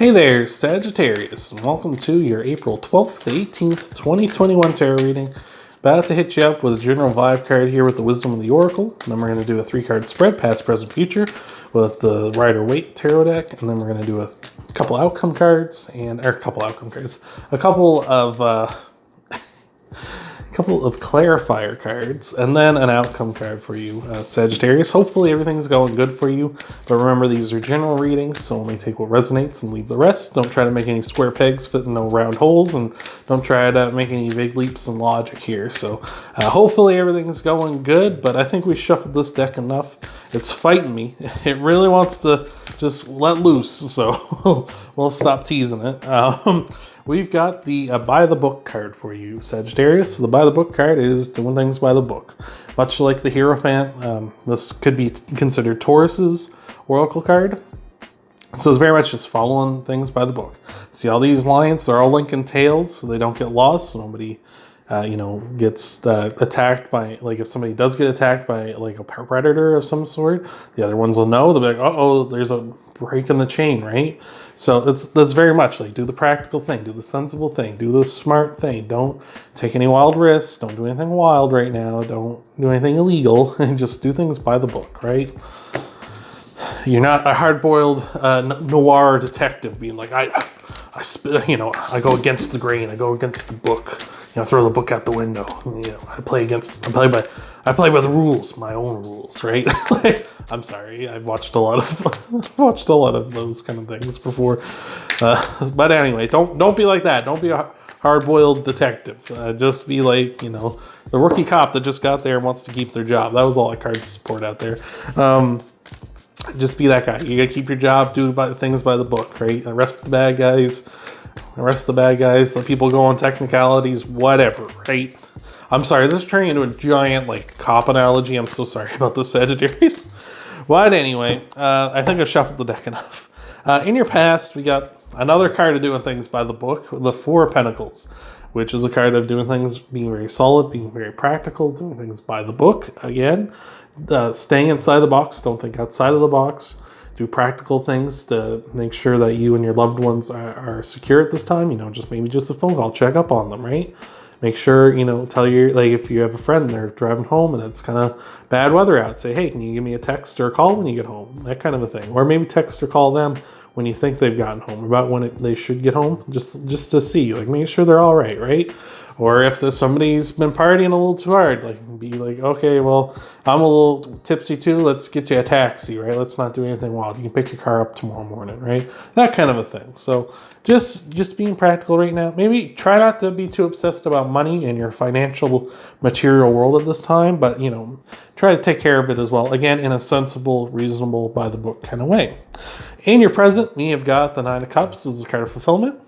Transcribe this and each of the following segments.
Hey there, Sagittarius, and welcome to your April 12th to 18th, 2021 tarot reading. About to hit you up with a general vibe card here with the Wisdom of the Oracle. And then we're going to do a 3-card spread, past, present, future, with the Rider-Waite tarot deck. And then we're going to do a couple outcome cards, a couple of clarifier cards, and then an outcome card for you, Sagittarius. Hopefully everything's going good for you, but remember these are general readings, so only take what resonates and leave the rest. Don't try to make any square pegs fit in no round holes, and don't try to make any big leaps in logic here. So hopefully everything's going good, but I think we shuffled this deck enough. It's fighting me. It really wants to just let loose, so we'll stop teasing it. We've got the By the Book card for you, Sagittarius. So the By the Book card is doing things by the book. Much like the Hierophant, this could be considered Taurus's Oracle card. So it's very much just following things by the book. See all these lines? They're all linking tails so they don't get lost. So nobody, gets attacked by, like if somebody does get attacked by like a predator of some sort, the other ones will know. They'll be like, uh-oh, there's a break in the chain, right? So that's very much like do the practical thing, do the sensible thing, do the smart thing. Don't take any wild risks. Don't do anything wild right now. Don't do anything illegal. And just do things by the book, right? You're not a hard-boiled noir detective being like, I go against the grain. I go against the book. Throw the book out the window. I play by the rules, my own rules, right? I'm sorry, I've watched a lot of those kind of things before. But anyway, don't be like that. Don't be a hard-boiled detective. Just be like, the rookie cop that just got there and wants to keep their job. That was all I card support out there. Just be that guy. You gotta keep your job, do things by the book, right? Arrest the bad guys. Let people go on technicalities, whatever, right? I'm sorry, this is turning into a giant, cop analogy. I'm so sorry about this, Sagittarius. But anyway, I think I've shuffled the deck enough. In your past, we got another card of doing things by the book, the Four of Pentacles, which is a card of doing things, being very solid, being very practical, doing things by the book. Again, staying inside the box, don't think outside of the box. Do practical things to make sure that you and your loved ones are secure at this time. Maybe just a phone call, check up on them, right? Make sure, tell your, if you have a friend, they're driving home and it's kind of bad weather out, say, hey, can you give me a text or a call when you get home? That kind of a thing. Or maybe text or call them when you think they've gotten home, about when they should get home, just to see, make sure they're all right? Or if somebody's been partying a little too hard, be like, okay, well, I'm a little tipsy too, let's get you a taxi, right? Let's not do anything wild. You can pick your car up tomorrow morning, right? That kind of a thing. So just being practical right now. Maybe try not to be too obsessed about money and your financial material world at this time, but, try to take care of it as well. Again, in a sensible, reasonable, by the book kind of way. In your present, we have got the Nine of Cups. This is a card of fulfillment.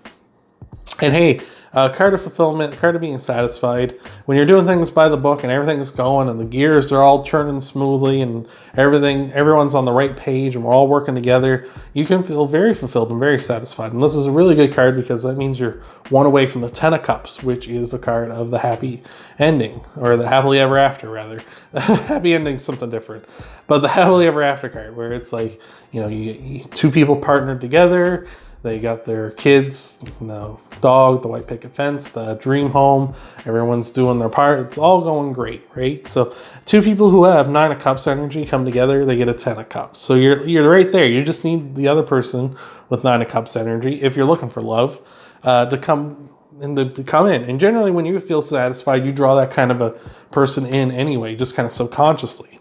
And hey, card of fulfillment, card of being satisfied. When you're doing things by the book and everything's going and the gears are all churning smoothly and everyone's on the right page and we're all working together, you can feel very fulfilled and very satisfied. And this is a really good card because that means you're one away from the Ten of Cups, which is a card of the happy ending, or the happily ever after, rather. Happy ending is something different. But the happily ever after card, where it's like, two people partnered together, they got their kids, the dog, the white picket fence, the dream home. Everyone's doing their part. It's all going great, right? So two people who have Nine of Cups energy come together, they get a Ten of Cups. So you're right there. You just need the other person with Nine of Cups energy, if you're looking for love, to come in. And generally when you feel satisfied, you draw that kind of a person in anyway, just kind of subconsciously.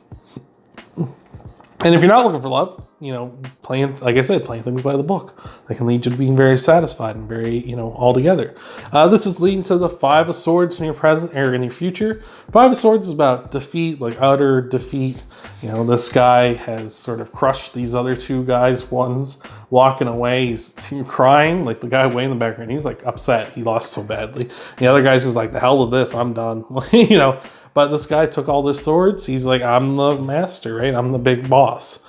And if you're not looking for love, playing things by the book, that can lead you to being very satisfied and very, all together. This is leading to the Five of Swords in your present or in your future. Five of Swords is about defeat, utter defeat. This guy has sort of crushed these other two guys. One's walking away, he's crying, the guy way in the background. He's upset, he lost so badly. The other guy's just the hell with this, I'm done. But this guy took all their swords. He's like, I'm the master, right? I'm the big boss.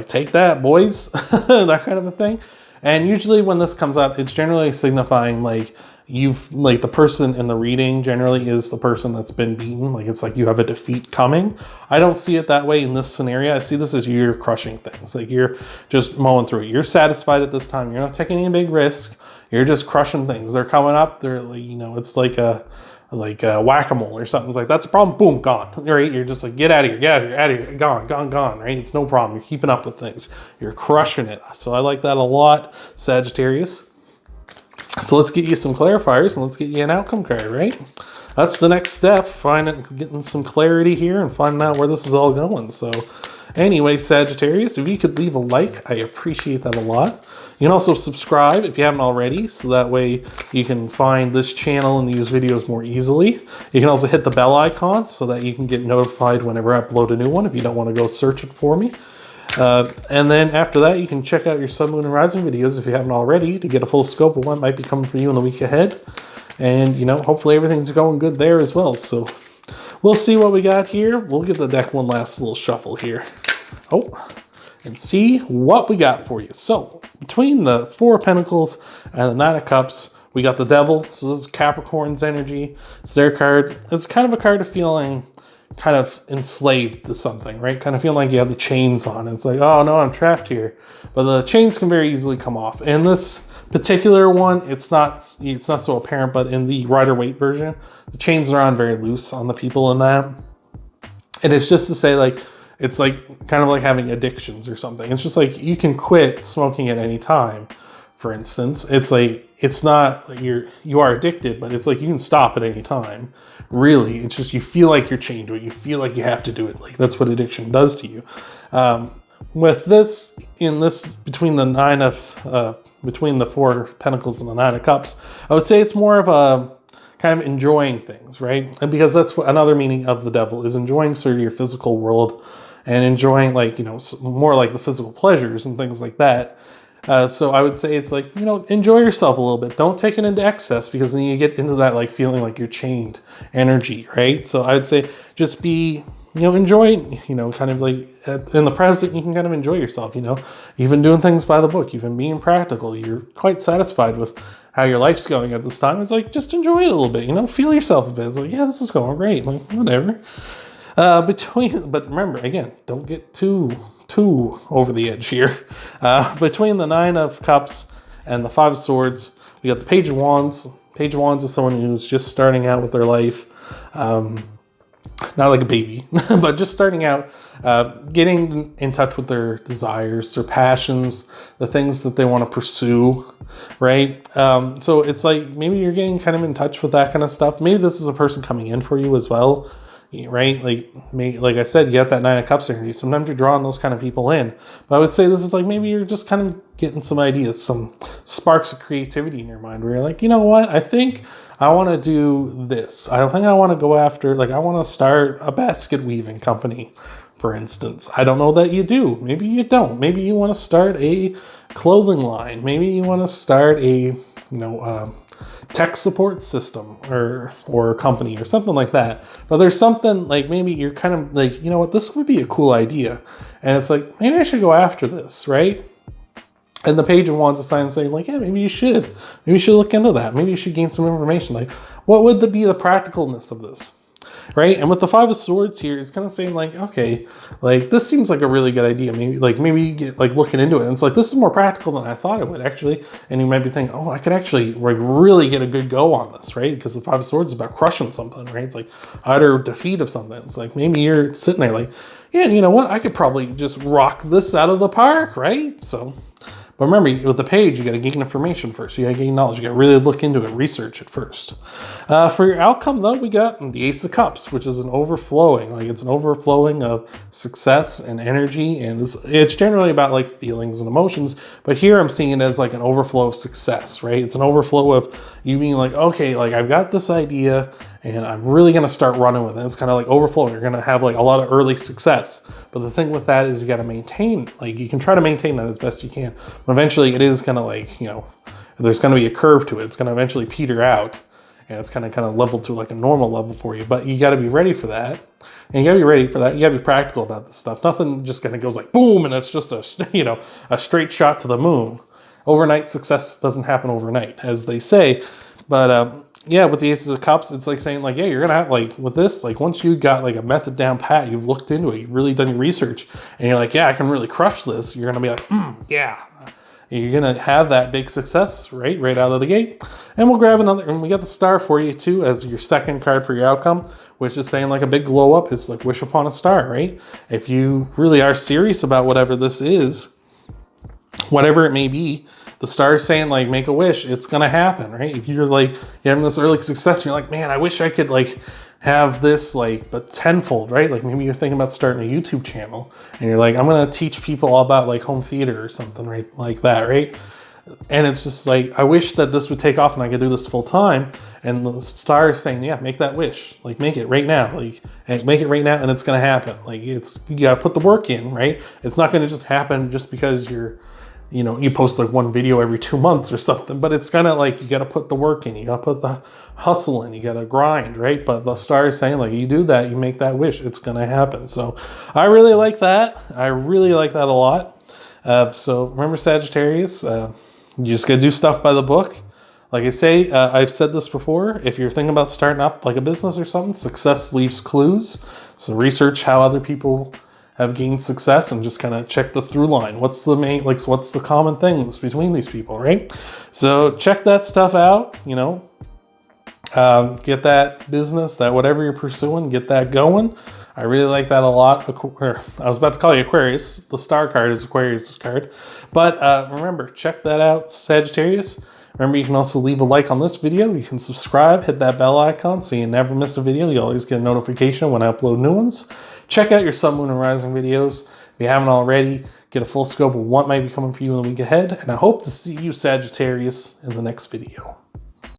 Take that, boys. That kind of a thing. And usually when this comes up, it's generally signifying like like the person in the reading generally is the person that's been beaten. Like it's like you have a defeat coming. I don't see it that way in this scenario. I see this as you're crushing things. Like you're just mowing through it. You're satisfied at this time. You're not taking any big risk. You're just crushing things. They're coming up. They're like, it's like a whack-a-mole or something. It's like, that's a problem. Boom, gone. Right? You're just like, get out of here, out of here. Gone. Right? It's no problem. You're keeping up with things. You're crushing it. So I like that a lot, Sagittarius. So let's get you some clarifiers and let's get you an outcome card, right? That's the next step, getting some clarity here and finding out where this is all going. So anyway, Sagittarius, if you could leave a like, I appreciate that a lot. You can also subscribe if you haven't already, so that way you can find this channel and these videos more easily. You can also hit the bell icon so that you can get notified whenever I upload a new one if you don't want to go search it for me. And then after that, you can check out your Sun, Moon, and Rising videos if you haven't already to get a full scope of what might be coming for you in the week ahead. And, hopefully everything's going good there as well. So we'll see what we got here. We'll give the deck one last little shuffle here. And see what we got for you. So between the Four of Pentacles and the Nine of Cups, we got the Devil. So this is Capricorn's energy. It's their card. It's kind of a card of feeling kind of enslaved to something, right? Kind of feeling like you have the chains on. It's like, oh no, I'm trapped here. But the chains can very easily come off. In this particular one, it's not so apparent, but in the Rider-Waite version, the chains are on very loose on the people in that. And it's just to say, like, it's like kind of like having addictions or something. It's just like you can quit smoking at any time, for instance. It's like, it's not like you are addicted, but it's like you can stop at any time. Really, it's just you feel like you're chained to it. You feel like you have to do it. Like that's what addiction does to you. With this, between the Four of Pentacles and the Nine of Cups, I would say it's more of a kind of enjoying things, right? And because that's another meaning of the Devil is enjoying sort of your physical world and enjoying more like the physical pleasures and things like that. So I would say it's like, enjoy yourself a little bit. Don't take it into excess because then you get into that like feeling like you're chained energy, right? So I would say just be, enjoy, kind of like in the present, you can kind of enjoy yourself, You've been doing things by the book. You've been being practical. You're quite satisfied with how your life's going at this time. It's like, just enjoy it a little bit, feel yourself a bit. It's like, yeah, this is going great. Like, whatever. But remember, again, don't get too over the edge here. Between the Nine of Cups and the Five of Swords, we got the Page of Wands. Page of Wands is someone who's just starting out with their life. Not like a baby, but just starting out, getting in touch with their desires, their passions, the things that they want to pursue, right? So it's like maybe you're getting kind of in touch with that kind of stuff. Maybe this is a person coming in for you as well, right? Like I said, you got that Nine of Cups energy. Sometimes you're drawing those kind of people in. But I would say this is like maybe you're just kind of getting some ideas, some sparks of creativity in your mind where you're like, you know what? I think I want to do this. I think I want to go after, I want to start a basket weaving company, for instance. I don't know that you do. Maybe you don't. Maybe you want to start a clothing line. Maybe you want to start a, tech support system or company or something like that. But there's something like maybe you're kind of like, you know what, this would be a cool idea. And it's like, maybe I should go after this, right? And the Page of Wands is saying like, yeah, maybe you should. Maybe you should look into that. Maybe you should gain some information. Like, what would be the practicalness of this? Right? And with the Five of Swords here, it's kind of saying like, okay, like this seems like a really good idea. Maybe you get like looking into it. And it's like, this is more practical than I thought it would actually. And you might be thinking, oh, I could actually like really get a good go on this, right? Because the Five of Swords is about crushing something, right? It's like utter defeat of something. It's like maybe you're sitting there like, yeah, you know what? I could probably just rock this out of the park, right? So, but remember, with the Page, you got to gain information first. You got to gain knowledge. You got to really look into it, research it first. For your outcome, though, we got the Ace of Cups, which is an overflowing. Like it's an overflowing of success and energy, and it's generally about like feelings and emotions. But here, I'm seeing it as like an overflow of success, right? It's an overflow of you being like, okay, like I've got this idea, and I'm really going to start running with it. It's kind of like overflowing. You're going to have like a lot of early success. But the thing with that is you got to maintain, like you can try to maintain that as best you can. But eventually it is going to like, there's going to be a curve to it. It's going to eventually peter out. And it's kind of level to like a normal level for you. But you got to be ready for that. And you got to be ready for that. You got to be practical about this stuff. Nothing just kind of goes like boom and it's just a straight shot to the moon. overnight success doesn't happen overnight, as they say. But yeah, with the Aces of Cups, it's like saying like, yeah, you're gonna have like with this, like once you got like a method down pat, you've looked into it, you've really done your research, and you're like, yeah, I can really crush this. You're gonna be like, yeah. You're gonna have that big success right out of the gate. And we'll grab another, and we got the star for you too as your second card for your outcome, which is saying like a big glow up is like wish upon a star, right? If you really are serious about whatever this is, whatever it may be, the star is saying like make a wish, it's gonna happen, right? If you're like you're having this early success, you're like, man, I wish I could like have this like but tenfold, right? Like maybe you're thinking about starting a YouTube channel and you're like, I'm gonna teach people all about like home theater or something, right? Like that, right? And it's just like, I wish that this would take off and I could do this full time. And the star is saying, yeah, make that wish. Like make it right now. Like and make it right now and it's gonna happen. Like it's, you gotta put the work in, right? It's not gonna just happen just because you're, you know, you post like one video every 2 months or something, but it's kind of like, you got to put the work in, you got to put the hustle in, you got to grind, right? But the star is saying like, you do that, you make that wish, it's going to happen. So I really like that. I really like that a lot. So remember Sagittarius, you just got to do stuff by the book. Like I say, I've said this before, if you're thinking about starting up like a business or something, success leaves clues. So research how other people have gained success and just kind of check the through line. What's the main, like, what's the common things between these people, right? So check that stuff out, you know, get that business, that whatever you're pursuing, get that going. I really like that a lot. I was about to call you Aquarius. The star card is Aquarius card. But remember, check that out, Sagittarius. Remember, you can also leave a like on this video. You can subscribe, hit that bell icon so you never miss a video. You always get a notification when I upload new ones. Check out your Sun, Moon, and Rising videos. If you haven't already, get a full scope of what might be coming for you in the week ahead. And I hope to see you, Sagittarius, in the next video.